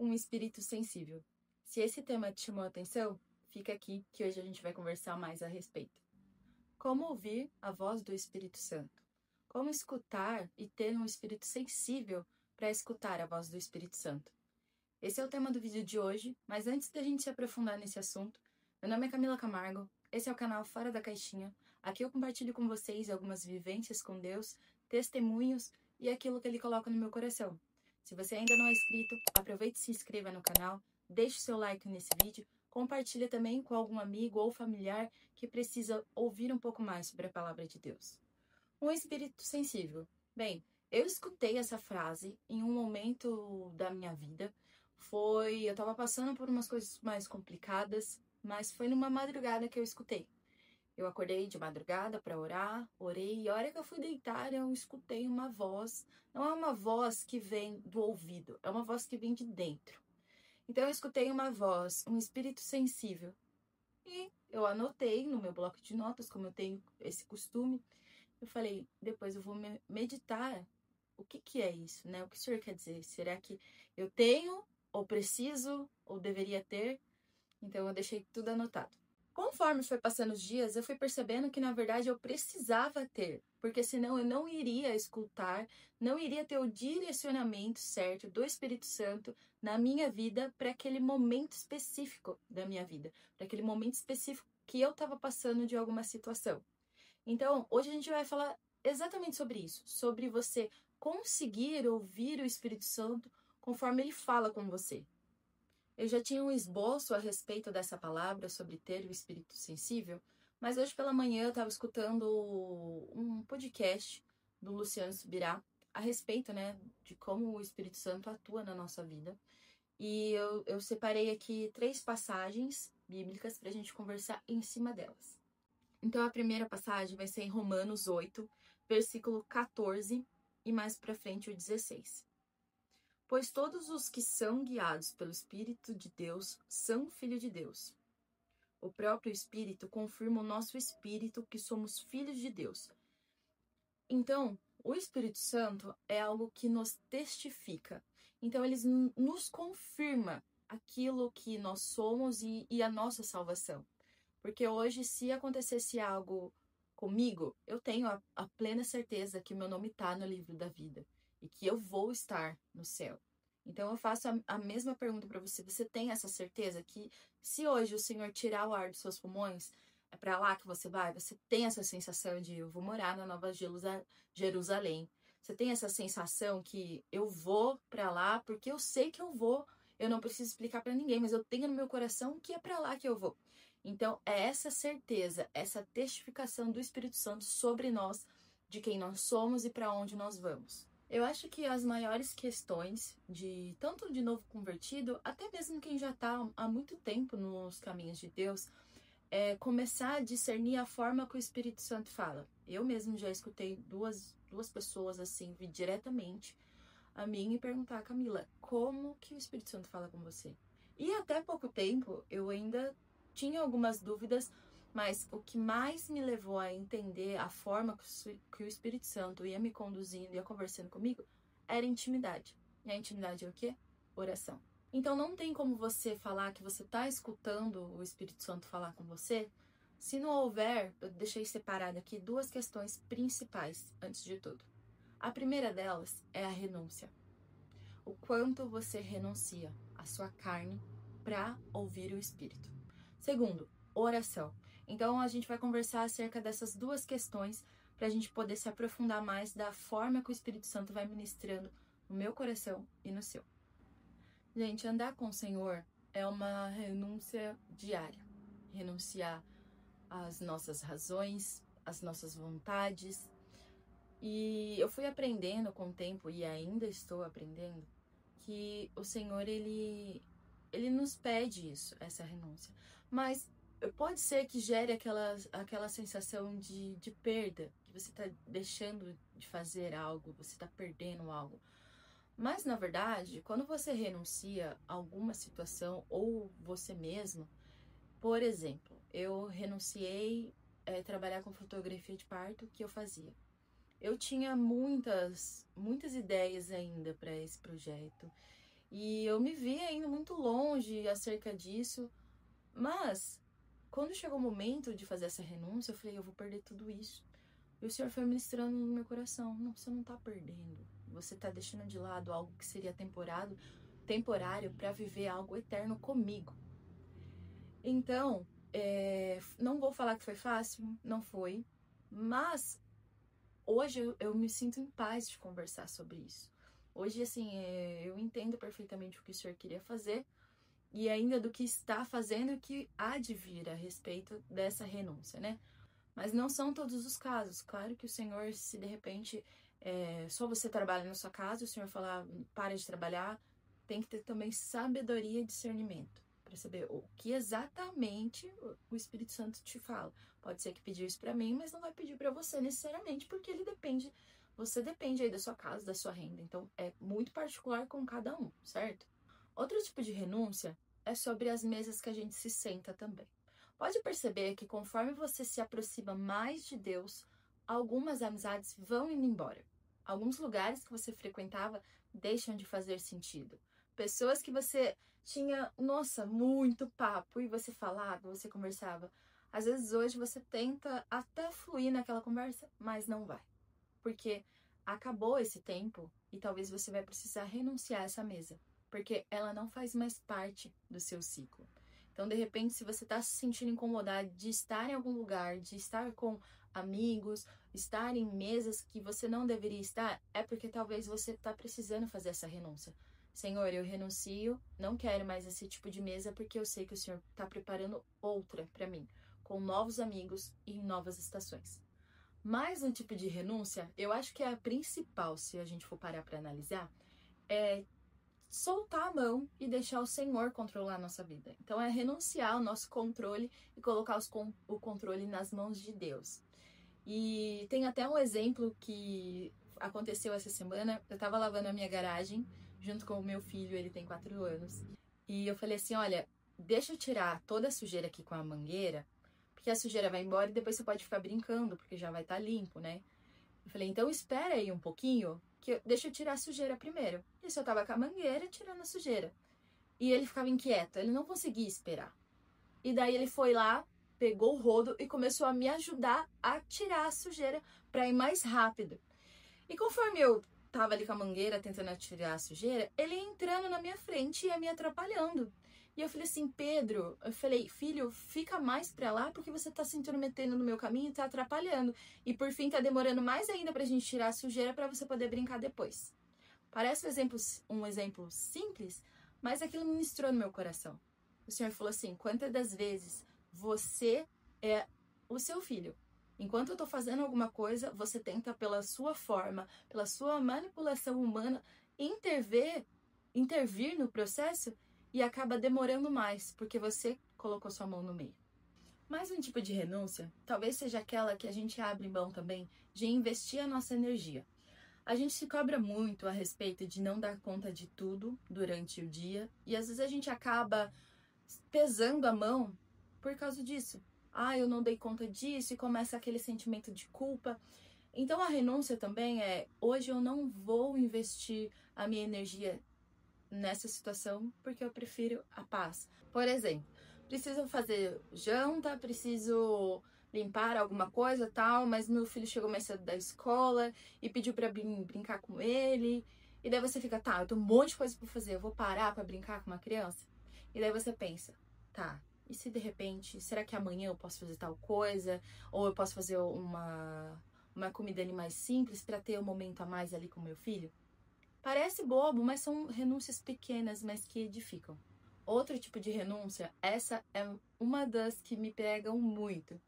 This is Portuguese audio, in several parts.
um espírito sensível? Se esse tema te chamou a atenção, fica aqui que hoje a gente vai conversar mais a respeito. Como ouvir a voz do Espírito Santo? Como escutar e ter um espírito sensível para escutar a voz do Espírito Santo? Esse é o tema do vídeo de hoje, mas antes da gente se aprofundar nesse assunto, meu nome é Camila Camargo, esse é o canal Fora da Caixinha. Aqui eu compartilho com vocês algumas vivências com Deus, testemunhos e aquilo que Ele coloca no meu coração. Se você ainda não é inscrito, aproveite e se inscreva no canal, deixe seu like nesse vídeo, compartilhe também com algum amigo ou familiar que precisa ouvir um pouco mais sobre a palavra de Deus. Um espírito sensível. Bem, eu escutei essa frase em um momento da minha vida. Eu estava passando por umas coisas mais complicadas, mas foi numa madrugada que eu escutei. Eu acordei de madrugada para orar, orei, e a hora que eu fui deitar, eu escutei uma voz. Não é uma voz que vem do ouvido, é uma voz que vem de dentro. Então eu escutei uma voz, um espírito sensível. E eu anotei no meu bloco de notas, como eu tenho esse costume. Eu falei, depois eu vou meditar o que é isso, né? O que o senhor quer dizer? Será que eu tenho, ou preciso, ou deveria ter? Então eu deixei tudo anotado. Conforme foi passando os dias, eu fui percebendo que, na verdade, eu precisava ter, porque senão eu não iria escutar, não iria ter o direcionamento certo do Espírito Santo na minha vida para aquele momento específico da minha vida, para aquele momento específico que eu estava passando de alguma situação. Então, hoje a gente vai falar exatamente sobre isso, sobre você conseguir ouvir o Espírito Santo conforme ele fala com você. Eu já tinha um esboço a respeito dessa palavra, sobre ter o espírito sensível, mas hoje pela manhã eu estava escutando um podcast do Luciano Subirá a respeito, né, de como o Espírito Santo atua na nossa vida. E eu separei aqui 3 passagens bíblicas para a gente conversar em cima delas. Então a primeira passagem vai ser em Romanos 8, versículo 14 e mais para frente o 16. Pois todos os que são guiados pelo Espírito de Deus são filhos de Deus. O próprio Espírito confirma o nosso espírito que somos filhos de Deus. Então, o Espírito Santo é algo que nos testifica. Então, ele nos confirma aquilo que nós somos e a nossa salvação. Porque hoje, se acontecesse algo comigo, eu tenho a plena certeza que meu nome está no livro da vida e que eu vou estar no céu. Então eu faço a mesma pergunta para você. Você tem essa certeza que se hoje o Senhor tirar o ar dos seus pulmões, é para lá que você vai? Você tem essa sensação de eu vou morar na Nova Jerusalém. Você tem essa sensação que eu vou para lá porque eu sei que eu vou. Eu não preciso explicar para ninguém, mas eu tenho no meu coração que é para lá que eu vou. Então, é essa certeza, essa testificação do Espírito Santo sobre nós, de quem nós somos e para onde nós vamos. Eu acho que as maiores questões de tanto de novo convertido, até mesmo quem já está há muito tempo nos caminhos de Deus, é começar a discernir a forma que o Espírito Santo fala. Eu mesmo já escutei duas pessoas assim vir diretamente a mim e perguntar, Camila, como que o Espírito Santo fala com você? E até pouco tempo eu ainda tinha algumas dúvidas, mas o que mais me levou a entender a forma que o Espírito Santo ia me conduzindo, ia conversando comigo, era intimidade. E a intimidade é o quê? Oração. Então não tem como você falar que você está escutando o Espírito Santo falar com você, se não houver, eu deixei separado aqui 2 questões principais antes de tudo. A primeira delas é a renúncia. O quanto você renuncia à sua carne para ouvir o Espírito. Segundo, oração. Então a gente vai conversar acerca dessas 2 questões para a gente poder se aprofundar mais da forma que o Espírito Santo vai ministrando no meu coração e no seu. Gente, andar com o Senhor é uma renúncia diária. Renunciar às nossas razões, às nossas vontades. E eu fui aprendendo com o tempo, e ainda estou aprendendo, que o Senhor, ele nos pede isso, essa renúncia. Mas pode ser que gere aquela sensação de perda, que você está deixando de fazer algo, você está perdendo algo. Mas, na verdade, quando você renuncia a alguma situação, ou você mesmo, por exemplo, eu renunciei a trabalhar com fotografia de parto, que eu fazia. Eu tinha muitas ideias ainda para esse projeto E eu me via indo muito longe acerca disso. Mas, quando chegou o momento de fazer essa renúncia, eu falei, eu vou perder tudo isso. E o Senhor foi ministrando no meu coração. Não, você não tá perdendo. Você tá deixando de lado algo que seria temporário para viver algo eterno comigo. Então, não vou falar que foi fácil, não foi. Mas, hoje eu me sinto em paz de conversar sobre isso. Hoje, assim, eu entendo perfeitamente o que o Senhor queria fazer e ainda do que está fazendo e o que há de vir a respeito dessa renúncia, né? Mas não são todos os casos. Claro que o Senhor, se de repente só você trabalha na sua casa, o Senhor falar, para de trabalhar, tem que ter também sabedoria e discernimento para saber o que exatamente o Espírito Santo te fala. Pode ser que pediu isso para mim, mas não vai pedir para você necessariamente, porque você depende aí da sua casa, da sua renda. Então é muito particular com cada um, certo? Outro tipo de renúncia é sobre as mesas que a gente se senta também. Pode perceber que conforme você se aproxima mais de Deus, algumas amizades vão indo embora. Alguns lugares que você frequentava deixam de fazer sentido. Pessoas que você tinha, nossa, muito papo e você falava, você conversava. Às vezes hoje você tenta até fluir naquela conversa, mas não vai. Porque acabou esse tempo e talvez você vai precisar renunciar a essa mesa, porque ela não faz mais parte do seu ciclo. Então, de repente, se você está se sentindo incomodado de estar em algum lugar, de estar com amigos, estar em mesas que você não deveria estar, é porque talvez você está precisando fazer essa renúncia. Senhor, eu renuncio, não quero mais esse tipo de mesa porque eu sei que o Senhor está preparando outra para mim, com novos amigos e em novas estações. Mais um tipo de renúncia, eu acho que é a principal, se a gente for parar para analisar, é soltar a mão e deixar o Senhor controlar a nossa vida. Então é renunciar ao nosso controle e colocar o controle nas mãos de Deus. E tem até um exemplo que aconteceu essa semana. Eu tava lavando a minha garagem junto com o meu filho, ele tem 4 anos. E eu falei assim, olha, deixa eu tirar toda a sujeira aqui com a mangueira, porque a sujeira vai embora e depois você pode ficar brincando, porque já vai estar limpo, né? Eu falei, então espera aí um pouquinho, deixa eu tirar a sujeira primeiro. Isso eu tava com a mangueira tirando a sujeira. E ele ficava inquieto, ele não conseguia esperar. E daí ele foi lá, pegou o rodo e começou a me ajudar a tirar a sujeira para ir mais rápido. E conforme eu tava ali com a mangueira tentando tirar a sujeira, ele ia entrando na minha frente e ia me atrapalhando. E eu falei assim, Pedro, eu falei, filho, fica mais pra lá porque você tá se intrometendo no meu caminho e tá atrapalhando. E por fim tá demorando mais ainda pra gente tirar a sujeira pra você poder brincar depois. Parece um exemplo simples, mas aquilo ministrou no meu coração. O Senhor falou assim, quantas das vezes você é o seu filho? Enquanto eu tô fazendo alguma coisa, você tenta pela sua forma, pela sua manipulação humana, intervir no processo e acaba demorando mais, porque você colocou sua mão no meio. Mais um tipo de renúncia, talvez seja aquela que a gente abre mão também de investir a nossa energia. A gente se cobra muito a respeito de não dar conta de tudo durante o dia e às vezes a gente acaba pesando a mão por causa disso. Ah, eu não dei conta disso e começa aquele sentimento de culpa. Então a renúncia também hoje eu não vou investir a minha energia nessa situação porque eu prefiro a paz. Por exemplo, preciso fazer janta, preciso limpar alguma coisa, tal, mas meu filho chegou mais cedo da escola e pediu para brincar com ele. E daí você fica, tá, eu tenho um monte de coisa para fazer, eu vou parar para brincar com uma criança? E daí você pensa, tá, e se de repente, será que amanhã eu posso fazer tal coisa? Ou eu posso fazer uma comida ali mais simples para ter um momento a mais ali com meu filho? Parece bobo, mas são renúncias pequenas, mas que edificam. Outro tipo de renúncia, essa é uma das que me pegam muito,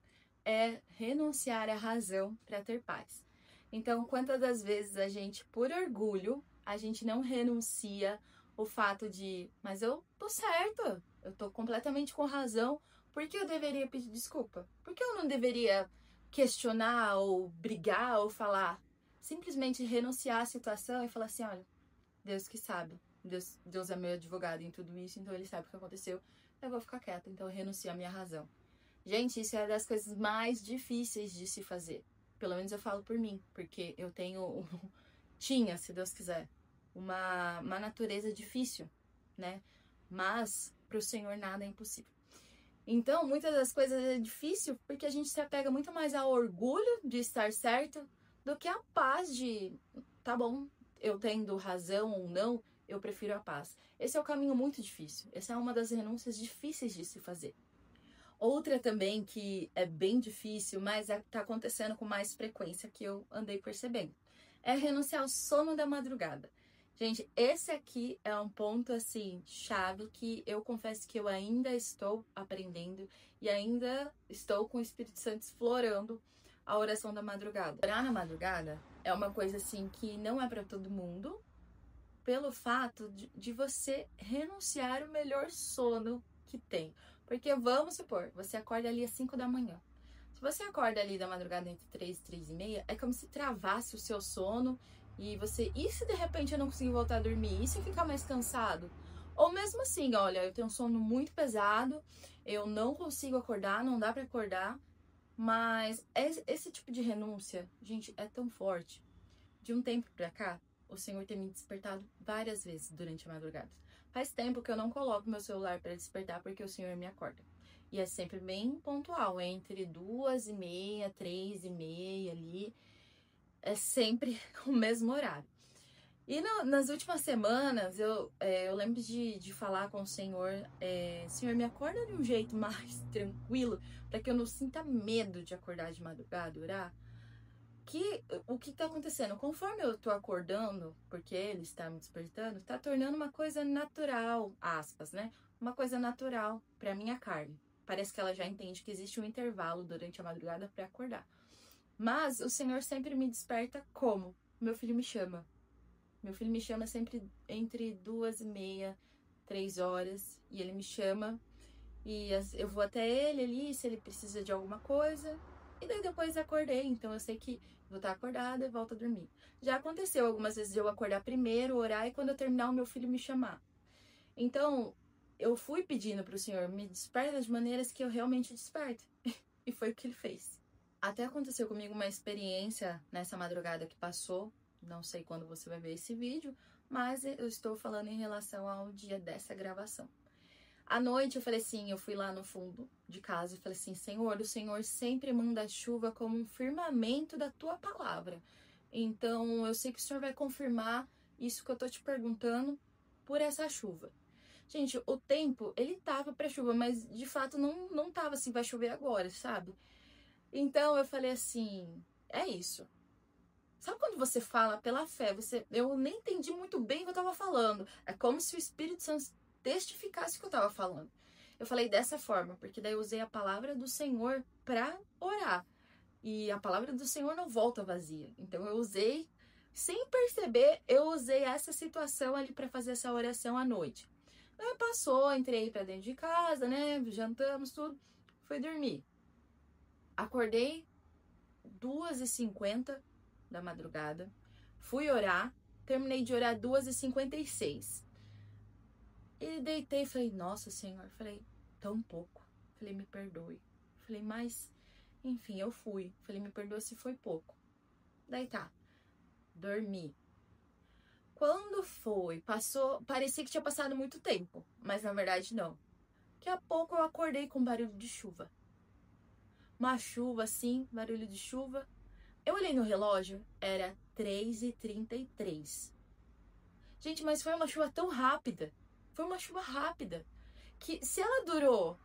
é renunciar à razão para ter paz. Então, quantas das vezes a gente, por orgulho, a gente não renuncia o fato de, mas eu tô certo, eu tô completamente com razão, por que eu deveria pedir desculpa? Por que eu não deveria questionar ou brigar ou falar? Simplesmente renunciar à situação e falar assim, olha, Deus que sabe. Deus é meu advogado em tudo isso, então ele sabe o que aconteceu. Eu vou ficar quieta, então eu renuncio à minha razão. Gente, isso é das coisas mais difíceis de se fazer. Pelo menos eu falo por mim, porque eu tinha, se Deus quiser, uma natureza difícil né? Mas para o Senhor nada é impossível. Então, muitas das coisas é difícil porque a gente se apega muito mais ao orgulho de estar certo do que a paz de, tá bom, eu tendo razão ou não, eu prefiro a paz. Esse é o caminho muito difícil. Essa é uma das renúncias difíceis de se fazer. Outra também que é bem difícil, mas tá acontecendo com mais frequência que eu andei percebendo, é renunciar ao sono da madrugada. Gente, esse aqui é um ponto, assim, chave que eu confesso que eu ainda estou aprendendo e ainda estou com o Espírito Santo explorando a oração da madrugada. Orar na madrugada é uma coisa, assim, que não é para todo mundo, pelo fato de você renunciar o melhor sono que tem. Porque vamos supor, você acorda ali às 5 da manhã. Se você acorda ali da madrugada entre 3 e 3 e meia, é como se travasse o seu sono e você... E se de repente eu não conseguir voltar a dormir? E se ficar mais cansado? Ou mesmo assim, olha, eu tenho um sono muito pesado, eu não consigo acordar, não dá pra acordar, mas esse tipo de renúncia, gente, é tão forte. De um tempo pra cá, o Senhor tem me despertado várias vezes durante a madrugada. Faz tempo que eu não coloco meu celular para despertar porque o Senhor me acorda. E é sempre bem pontual, entre 2h30, 3h30 ali. É sempre o mesmo horário. E nas últimas semanas, eu lembro de falar com o Senhor, Senhor, me acorda de um jeito mais tranquilo, para que eu não sinta medo de acordar de madrugada e orar. O que tá acontecendo? Conforme eu tô acordando, porque ele está me despertando, tá tornando uma coisa natural, aspas, né? Uma coisa natural pra minha carne. Parece que ela já entende que existe um intervalo durante a madrugada pra acordar. Mas o Senhor sempre me desperta como? Meu filho me chama. Meu filho me chama sempre entre 2h30, 3h, e ele me chama e eu vou até ele ali, se ele precisa de alguma coisa. E daí depois acordei, então eu sei que vou estar acordada e volto a dormir. Já aconteceu algumas vezes de eu acordar primeiro, orar, e quando eu terminar o meu filho me chamar. Então, eu fui pedindo para o Senhor, me desperta de maneiras que eu realmente desperto. E foi o que ele fez. Até aconteceu comigo uma experiência nessa madrugada que passou. Não sei quando você vai ver esse vídeo, mas eu estou falando em relação ao dia dessa gravação. À noite eu falei assim, eu fui lá no fundo de casa e falei assim, Senhor, o Senhor sempre manda chuva como um firmamento da tua palavra. Então eu sei que o Senhor vai confirmar isso que eu tô te perguntando por essa chuva. Gente, o tempo, ele tava pra chuva, mas de fato não tava assim, vai chover agora, sabe? Então eu falei assim, é isso. Sabe quando você fala pela fé? Eu nem entendi muito bem o que eu tava falando. É como se o Espírito Santo testificasse o que eu tava falando. Eu falei dessa forma, porque daí eu usei a palavra do Senhor pra orar. E a palavra do Senhor não volta vazia. Então eu usei, sem perceber, eu usei essa situação ali pra fazer essa oração à noite. Aí passou, entrei pra dentro de casa, né? Jantamos tudo, fui dormir. Acordei 2h50 da madrugada, fui orar, terminei de orar 2h56. E deitei e falei, nossa Senhor, falei, tão pouco. Falei, me perdoe. Falei, mas, enfim, eu fui. Falei, me perdoa se foi pouco. Daí tá, dormi. Quando foi, passou, parecia que tinha passado muito tempo, mas na verdade não. Daqui a pouco eu acordei com barulho de chuva. Uma chuva assim, barulho de chuva. Eu olhei no relógio, era 3h33. Gente, mas foi uma chuva tão rápida. Foi uma chuva rápida. Que se ela durou...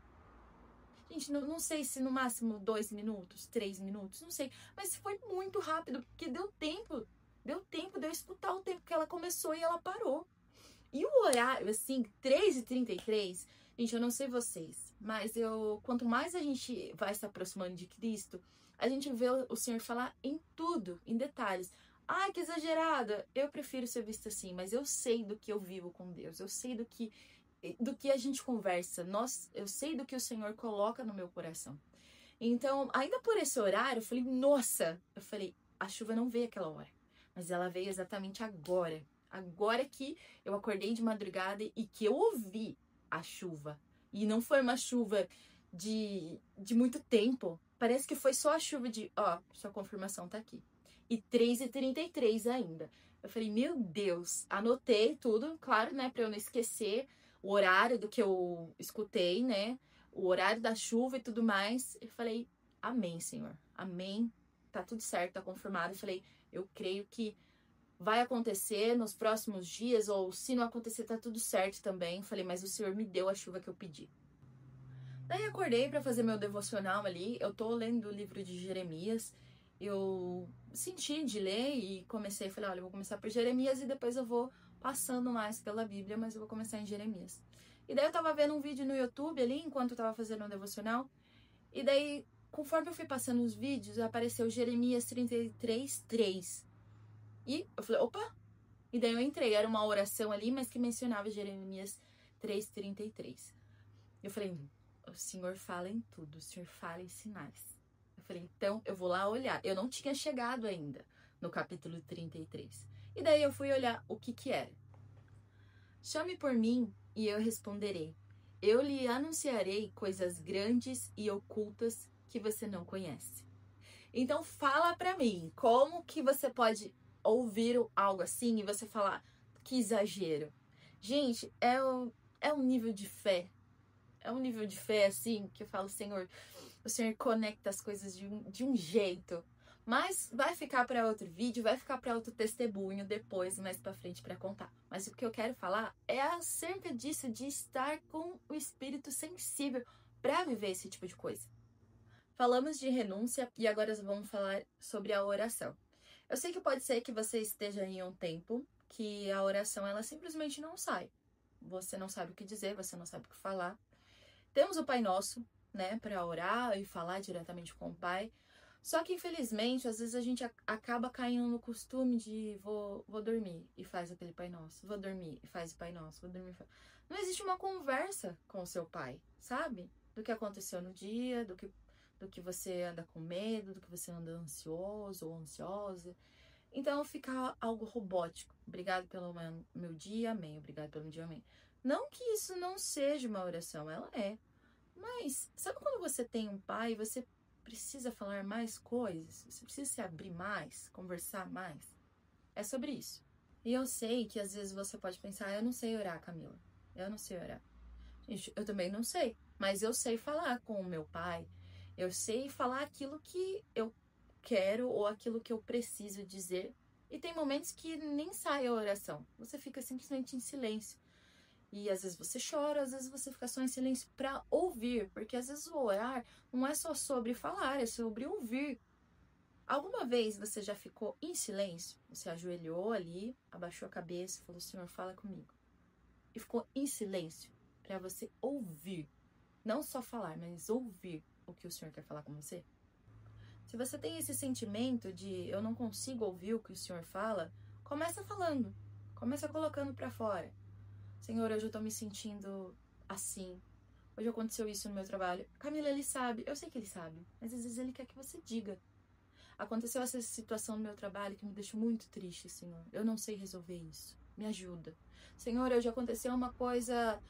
Gente, não sei se no máximo 2 minutos, 3 minutos, não sei. Mas foi muito rápido, porque deu tempo. Deu tempo de eu escutar o tempo que ela começou e ela parou. E o horário, assim, 3h33... Gente, eu não sei vocês, mas quanto mais a gente vai se aproximando de Cristo, a gente vê o Senhor falar em tudo, em detalhes. Ai, que exagerada! Eu prefiro ser vista assim, mas eu sei do que eu vivo com Deus, eu sei do que a gente conversa, eu sei do que o Senhor coloca no meu coração. Então, ainda por esse horário, eu falei, nossa! Eu falei, a chuva não veio aquela hora, mas ela veio exatamente agora. Agora que eu acordei de madrugada e que eu ouvi a chuva. E não foi uma chuva de muito tempo. Parece que foi só a chuva de... Ó, sua confirmação tá aqui. E 3h33 ainda. Eu falei, meu Deus, anotei tudo, claro, né, pra eu não esquecer o horário do que eu escutei, né, o horário da chuva e tudo mais. Eu falei, amém, Senhor, amém, tá tudo certo, tá confirmado. Eu falei, eu creio que vai acontecer nos próximos dias, ou se não acontecer, tá tudo certo também. Eu falei, mas o Senhor me deu a chuva que eu pedi. Daí acordei para fazer meu devocional ali. Eu tô lendo o livro de Jeremias. Eu senti de ler e comecei, falei, olha, eu vou começar por Jeremias e depois eu vou passando mais pela Bíblia, mas eu vou começar em Jeremias. E daí eu tava vendo um vídeo no YouTube ali, enquanto eu tava fazendo um devocional. E daí, conforme eu fui passando os vídeos, apareceu Jeremias 33:3. E eu falei, opa! E daí eu entrei, era uma oração ali, mas que mencionava Jeremias 3:33. Eu falei, o Senhor fala em tudo, o Senhor fala em sinais. Eu falei, então eu vou lá olhar. Eu não tinha chegado ainda no capítulo 33. E daí eu fui olhar o que era. Chame por mim e eu responderei. Eu lhe anunciarei coisas grandes e ocultas que você não conhece. Então fala pra mim, como que você pode ouvir algo assim e você falar, que exagero. Gente, é um nível de fé. É um nível de fé, assim, que eu falo, Senhor, o Senhor conecta as coisas de um jeito. Mas vai ficar para outro vídeo, vai ficar para outro testemunho depois, mais para frente, para contar. Mas o que eu quero falar é acerca disso, de estar com o espírito sensível para viver esse tipo de coisa. Falamos de renúncia e agora vamos falar sobre a oração. Eu sei que pode ser que você esteja em um tempo que a oração ela simplesmente não sai. Você não sabe o que dizer, você não sabe o que falar. Temos o Pai Nosso, né, para orar e falar diretamente com o Pai. Só que, infelizmente, às vezes a gente acaba caindo no costume de vou dormir e faz aquele Pai Nosso. Vou dormir e faz o Pai Nosso. Vou dormir e faz... Não existe uma conversa com o seu pai, sabe? Do que aconteceu no dia, do que você anda com medo, do que você anda ansioso ou ansiosa. Então fica algo robótico. Obrigado pelo meu dia, amém. Obrigado pelo meu dia, amém. Não que isso não seja uma oração, ela é. Mas sabe quando você tem um pai, você precisa falar mais coisas? Você precisa se abrir mais, conversar mais? É sobre isso. E eu sei que às vezes você pode pensar, eu não sei orar, Camila. Eu não sei orar. Gente, eu também não sei. Mas eu sei falar com o meu pai. Eu sei falar aquilo que eu quero ou aquilo que eu preciso dizer. E tem momentos que nem sai a oração. Você fica simplesmente em silêncio. E às vezes você chora, às vezes você fica só em silêncio para ouvir. Porque às vezes o orar não é só sobre falar, é sobre ouvir. Alguma vez você já ficou em silêncio? Você ajoelhou ali, abaixou a cabeça e falou, Senhor, fala comigo. E ficou em silêncio para você ouvir. Não só falar, mas ouvir o que o Senhor quer falar com você. Se você tem esse sentimento de eu não consigo ouvir o que o Senhor fala, começa falando. Começa colocando para fora. Senhor, hoje eu tô me sentindo assim. Hoje aconteceu isso no meu trabalho. Camila, ele sabe. Eu sei que ele sabe. Mas às vezes ele quer que você diga. Aconteceu essa situação no meu trabalho que me deixou muito triste, Senhor. Eu não sei resolver isso. Me ajuda. Senhor, hoje aconteceu uma coisa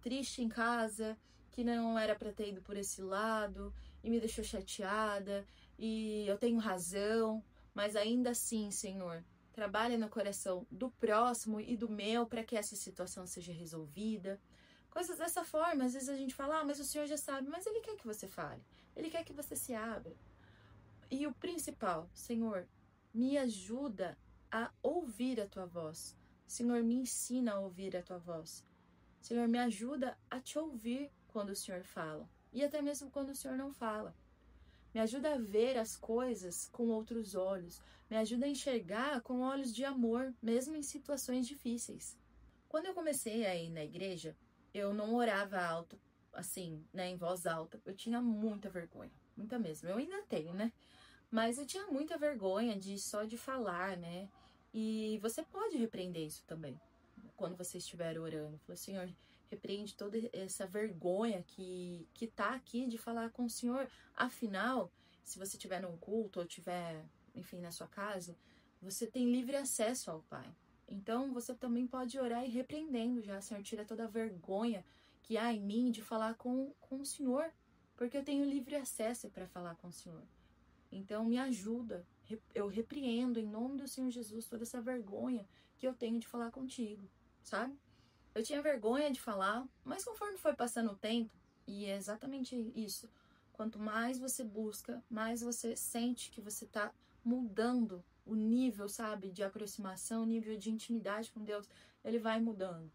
triste em casa, que não era para ter ido por esse lado, e me deixou chateada, e eu tenho razão, mas ainda assim, Senhor, trabalha no coração do próximo e do meu para que essa situação seja resolvida. Coisas dessa forma, às vezes a gente fala, mas o Senhor já sabe, mas Ele quer que você fale, Ele quer que você se abra. E o principal, Senhor, me ajuda a ouvir a Tua voz. Senhor, me ensina a ouvir a Tua voz. Senhor, me ajuda a Te ouvir quando o Senhor fala. E até mesmo quando o Senhor não fala. Me ajuda a ver as coisas com outros olhos. Me ajuda a enxergar com olhos de amor, mesmo em situações difíceis. Quando eu comecei a ir na igreja, eu não orava alto, assim, né, em voz alta. Eu tinha muita vergonha. Muita mesmo. Eu ainda tenho, né? Mas eu tinha muita vergonha só de falar, né? E você pode repreender isso também. Quando você estiver orando. Fala, Senhor, repreende toda essa vergonha que tá aqui de falar com o Senhor. Afinal, se você estiver num culto ou estiver, enfim, na sua casa, você tem livre acesso ao Pai. Então, você também pode orar e repreendendo já. Senhor, tira toda a vergonha que há em mim de falar com o Senhor. Porque eu tenho livre acesso para falar com o Senhor. Então me ajuda. Eu repreendo em nome do Senhor Jesus toda essa vergonha que eu tenho de falar contigo, sabe? Eu tinha vergonha de falar, mas conforme foi passando o tempo, e é exatamente isso, quanto mais você busca, mais você sente que você tá mudando o nível, sabe, de aproximação, o nível de intimidade com Deus, ele vai mudando.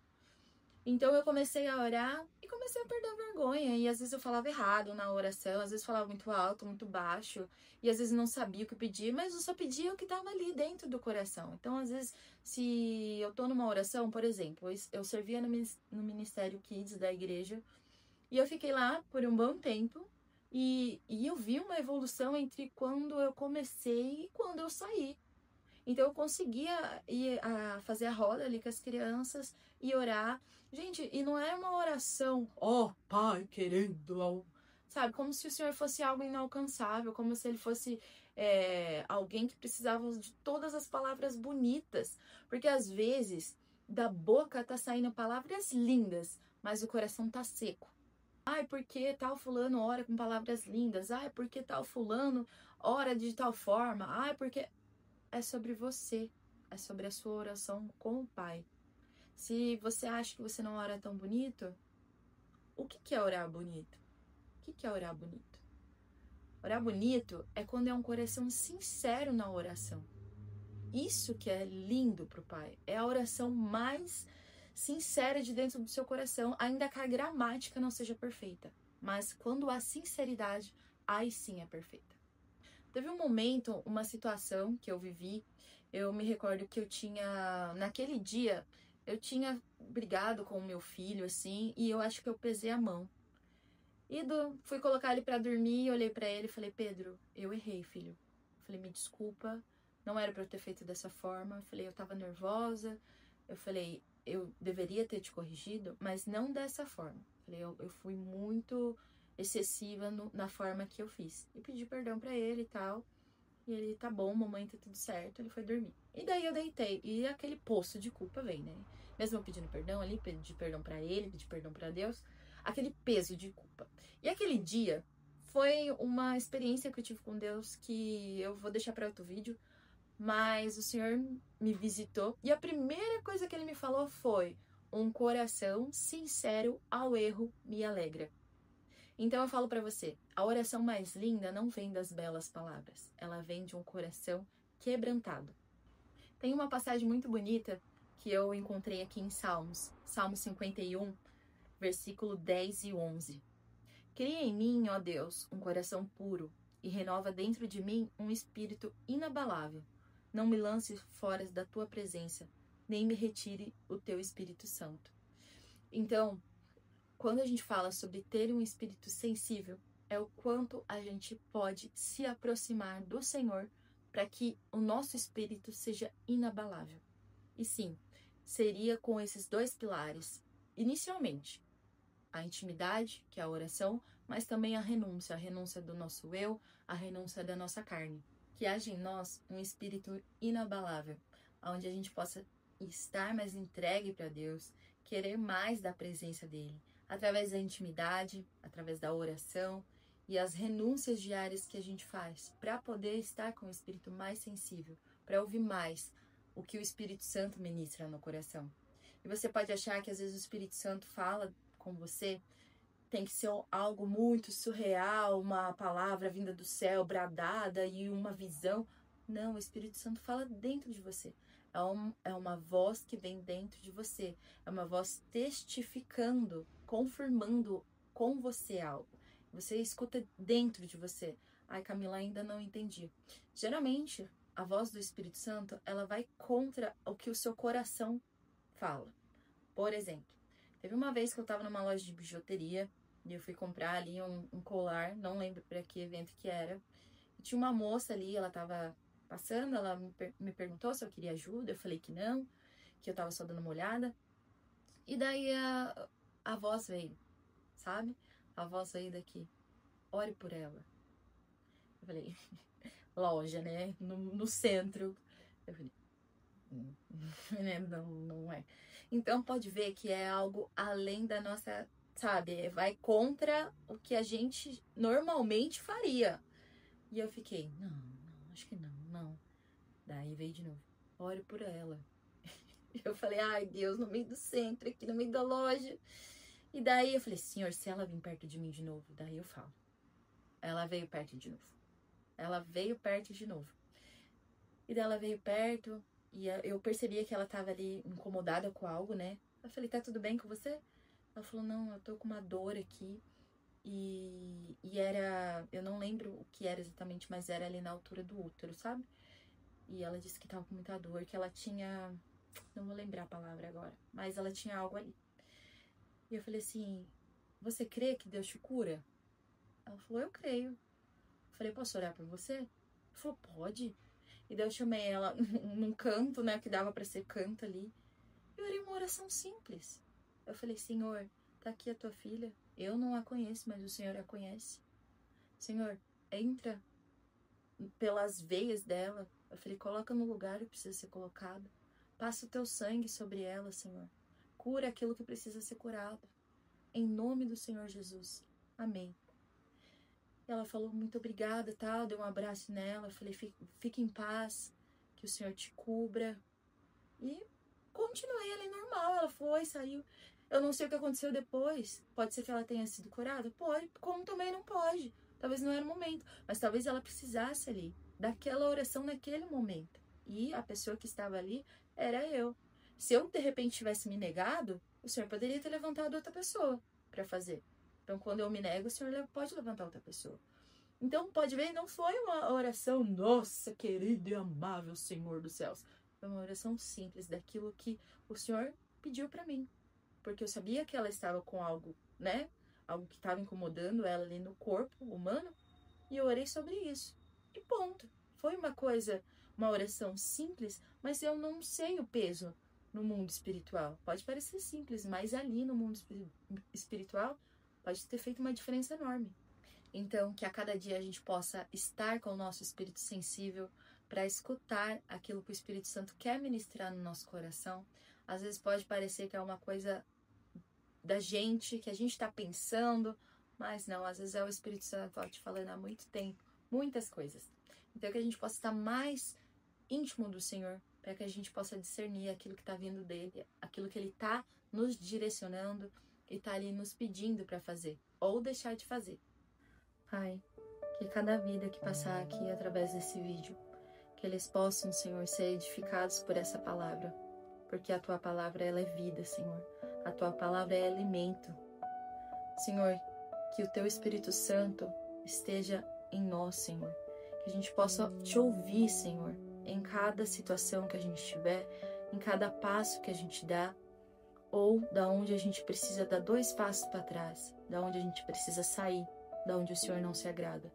Então eu comecei a orar e comecei a perder a vergonha. E às vezes eu falava errado na oração, às vezes falava muito alto, muito baixo, e às vezes não sabia o que pedir, mas eu só pedia o que estava ali dentro do coração. Então, às vezes, se eu tô numa oração, por exemplo, eu servia no Ministério Kids da igreja, e eu fiquei lá por um bom tempo, e eu vi uma evolução entre quando eu comecei e quando eu saí. Então eu conseguia ir fazer a roda ali com as crianças e orar. Gente, e não é uma oração, ó, Pai querendo, sabe? Como se o Senhor fosse algo inalcançável, como se ele fosse alguém que precisava de todas as palavras bonitas. Porque às vezes da boca tá saindo palavras lindas, mas o coração tá seco. Ai, porque tal fulano ora com palavras lindas. Ai, porque tal fulano ora de tal forma. Ai, porque é sobre você, é sobre a sua oração com o Pai. Se você acha que você não ora tão bonito, o que é orar bonito? O que é orar bonito? Orar bonito é quando é um coração sincero na oração. Isso que é lindo pro Pai. É a oração mais sincera de dentro do seu coração, ainda que a gramática não seja perfeita. Mas quando há sinceridade, aí sim é perfeita. Teve um momento, uma situação que eu vivi, eu me recordo que naquele dia, eu tinha brigado com o meu filho, assim, e eu acho que eu pesei a mão. E fui colocar ele pra dormir, olhei pra ele e falei, Pedro, eu errei, filho. Falei, me desculpa, não era pra eu ter feito dessa forma. Falei, eu tava nervosa. Eu falei, eu deveria ter te corrigido, mas não dessa forma. Falei, eu fui muito excessiva na forma que eu fiz. E pedi perdão pra ele e tal. E ele, tá bom, mamãe, tá tudo certo. Ele foi dormir. E daí eu deitei. E aquele poço de culpa vem, né? Mesmo eu pedindo perdão ali, pedi perdão pra ele, pedi perdão pra Deus. Aquele peso de culpa. E aquele dia foi uma experiência que eu tive com Deus que eu vou deixar pra outro vídeo. Mas o Senhor me visitou. E a primeira coisa que ele me falou foi: um coração sincero ao erro me alegra. Então eu falo pra você, a oração mais linda não vem das belas palavras, ela vem de um coração quebrantado. Tem uma passagem muito bonita que eu encontrei aqui em Salmos, Salmo 51, versículo 10 e 11. Cria em mim, ó Deus, um coração puro e renova dentro de mim um espírito inabalável. Não me lance fora da tua presença, nem me retire o teu Espírito Santo. Então, quando a gente fala sobre ter um espírito sensível, é o quanto a gente pode se aproximar do Senhor para que o nosso espírito seja inabalável. E sim, seria com esses dois pilares, inicialmente, a intimidade, que é a oração, mas também a renúncia do nosso eu, a renúncia da nossa carne. Que haja em nós um espírito inabalável, onde a gente possa estar mais entregue para Deus, querer mais da presença dele, através da intimidade, através da oração e as renúncias diárias que a gente faz para poder estar com o espírito mais sensível, para ouvir mais o que o Espírito Santo ministra no coração. E você pode achar que às vezes o Espírito Santo fala com você, tem que ser algo muito surreal, uma palavra vinda do céu, bradada e uma visão. Não, o Espírito Santo fala dentro de você. É uma voz que vem dentro de você. É uma voz testificando, confirmando com você algo. Você escuta dentro de você. Ai, Camila, ainda não entendi. Geralmente, a voz do Espírito Santo, ela vai contra o que o seu coração fala. Por exemplo, teve uma vez que eu tava numa loja de bijuteria e eu fui comprar ali um colar, não lembro para que evento que era. E tinha uma moça ali, ela tava passando, ela me perguntou se eu queria ajuda, eu falei que não, que eu tava só dando uma olhada. E daí a voz veio, sabe? A voz veio daqui, ore por ela. Eu falei, loja, né? No centro. Eu falei, não é. Então pode ver que é algo além da nossa, sabe? Vai contra o que a gente normalmente faria. E eu fiquei, não, acho que não. Daí veio de novo, ore por ela. Eu falei, ai Deus, no meio do centro, aqui no meio da loja. E daí eu falei, Senhor, se ela vir perto de mim de novo, daí eu falo. Ela veio perto de novo. Ela veio perto de novo. E daí ela veio perto e eu percebia que ela tava ali incomodada com algo, né? Eu falei, tá tudo bem com você? Ela falou, não, eu tô com uma dor aqui. E era, eu não lembro o que era exatamente, mas era ali na altura do útero, sabe? E ela disse que tava com muita dor, que ela tinha, não vou lembrar a palavra agora, mas ela tinha algo ali. E eu falei assim, você crê que Deus te cura? Ela falou, eu creio. Eu falei, posso orar por você? Ela falou, pode. E daí eu chamei ela num canto, né, que dava pra ser canto ali. E eu orei uma oração simples. Eu falei, Senhor, tá aqui a tua filha. Eu não a conheço, mas o Senhor a conhece. Senhor, entra pelas veias dela. Eu falei, coloca no lugar que precisa ser colocado. Passa o teu sangue sobre ela, Senhor. Cura aquilo que precisa ser curado. Em nome do Senhor Jesus. Amém. Ela falou, muito obrigada, tal. Deu um abraço nela. Eu falei, fique em paz. Que o Senhor te cubra. E continuei ali normal. Ela foi, saiu. Eu não sei o que aconteceu depois. Pode ser que ela tenha sido curada? Pode. Como também não pode. Talvez não era o momento. Mas talvez ela precisasse ali daquela oração naquele momento. E a pessoa que estava ali era eu. Se eu, de repente, tivesse me negado, o Senhor poderia ter levantado outra pessoa para fazer. Então, quando eu me nego, o Senhor pode levantar outra pessoa. Então, pode ver, não foi uma oração, nossa, querido e amável Senhor dos céus. Foi uma oração simples, daquilo que o Senhor pediu para mim. Porque eu sabia que ela estava com algo, né? Algo que estava incomodando ela ali no corpo humano. E eu orei sobre isso. E ponto. Foi uma coisa, uma oração simples, mas eu não sei o peso no mundo espiritual. Pode parecer simples, mas ali no mundo espiritual pode ter feito uma diferença enorme. Então, que a cada dia a gente possa estar com o nosso espírito sensível para escutar aquilo que o Espírito Santo quer ministrar no nosso coração. Às vezes pode parecer que é uma coisa da gente, que a gente está pensando, mas não, às vezes é o Espírito Santo te falando há muito tempo, muitas coisas. Então, que a gente possa estar mais íntimo do Senhor, para que a gente possa discernir aquilo que está vindo dele, aquilo que ele está nos direcionando e está ali nos pedindo para fazer, ou deixar de fazer. Pai, que cada vida que passar aqui através desse vídeo, que eles possam, Senhor, ser edificados por essa palavra, porque a Tua palavra, ela é vida, Senhor. A Tua palavra é alimento. Senhor, que o Teu Espírito Santo esteja em nós, Senhor. Que a gente possa Te ouvir, Senhor, em cada situação que a gente tiver, em cada passo que a gente dá, ou da onde a gente precisa dar 2 passos para trás, da onde a gente precisa sair, da onde o Senhor não se agrada.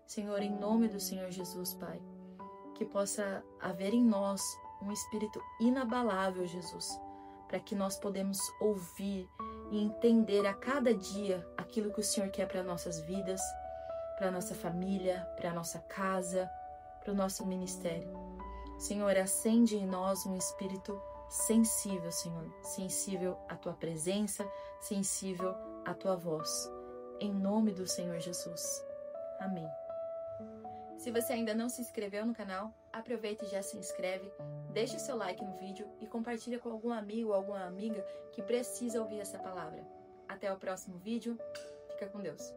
Senhor, em nome do Senhor Jesus, Pai, que possa haver em nós um espírito inabalável, Jesus, para que nós podemos ouvir e entender a cada dia aquilo que o Senhor quer para nossas vidas, para nossa família, para nossa casa, para o nosso ministério. Senhor, acende em nós um espírito sensível, Senhor, sensível à Tua presença, sensível à Tua voz. Em nome do Senhor Jesus. Amém. Se você ainda não se inscreveu no canal, aproveita e já se inscreve, deixa seu like no vídeo e compartilha com algum amigo ou alguma amiga que precisa ouvir essa palavra. Até o próximo vídeo. Fica com Deus.